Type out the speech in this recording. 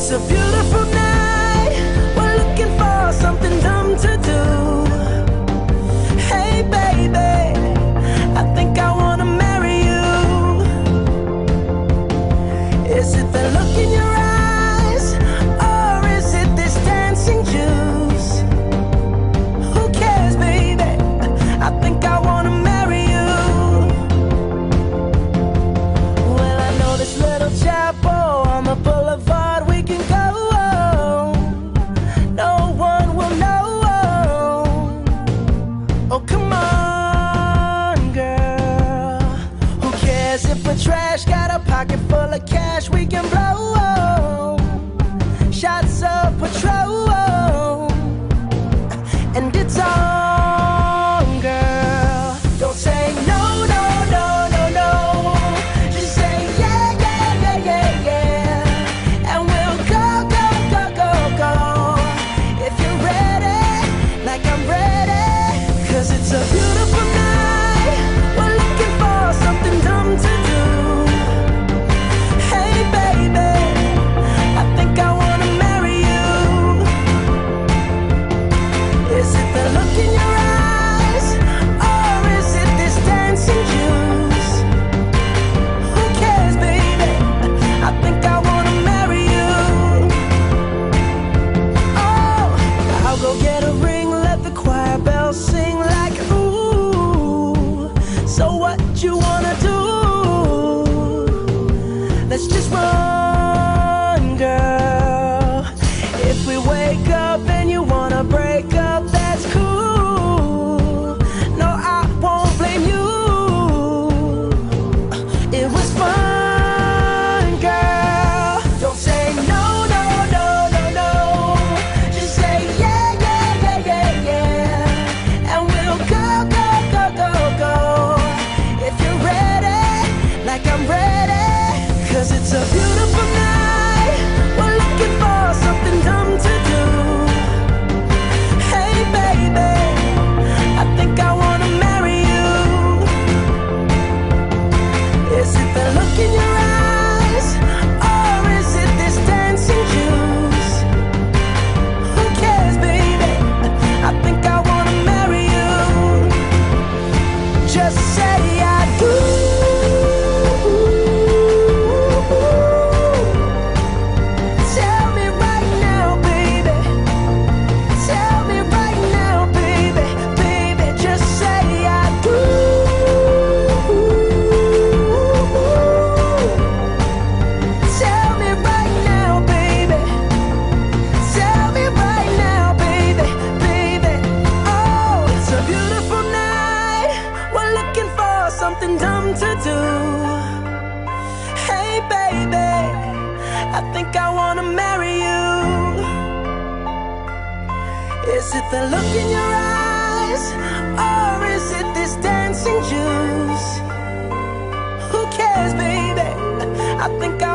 It's a beautiful night. We're looking for something dumb to do. Hey baby, I think I wanna marry you. Is it the look in your eyes, or is it this dancing juice? Who cares, baby? I think I wanna marry you. Well, I know this little chapel on the boulevard we can go. No one will know. Oh, come on, girl. Who cares if we're trash? Got a pocket full of cash we can blow. Shots of Patrol, and it's on, girl. Don't say no, no, no, no, no. Just say yeah, yeah, yeah, yeah, yeah. And we'll go, go, go, go, go. If you're ready, like I'm ready. 'Cause it's a beautiful night. We're looking for something dumb to do. Hey baby, I think I wanna marry you. Is it the look in your eyes, or is it this dancing juice? Who cares, baby? I think I wanna marry you. Oh, I'll go get a ring, let the choir bells sing like ooh. So what you wanna do? Let's just run, girl. If we wake up and you wanna break up, that's cool. No, I won't blame you. It was fun, girl. Don't say no, no, no, no, no. Just say yeah, yeah, yeah, yeah, yeah. And we'll go, go, go, go, go. If you're ready, like I'm ready. 'Cause it's a beautiful night. We're looking for something dumb to do. Hey baby, I think I wanna marry you. Is it the look in your eyes, or is it this dancing juice? Who cares, baby? I think I wanna marry you. Just say I do. Tell me right now, baby. Tell me right now, baby. Baby, just say I do. Tell me right now, baby. Tell me right now, baby. Baby, oh, it's a beautiful night. We're looking for something dumb to do. Hey baby, I think I wanna marry you. Is it the look in your eyes, or is it this dancing juice? Who cares, baby? I think I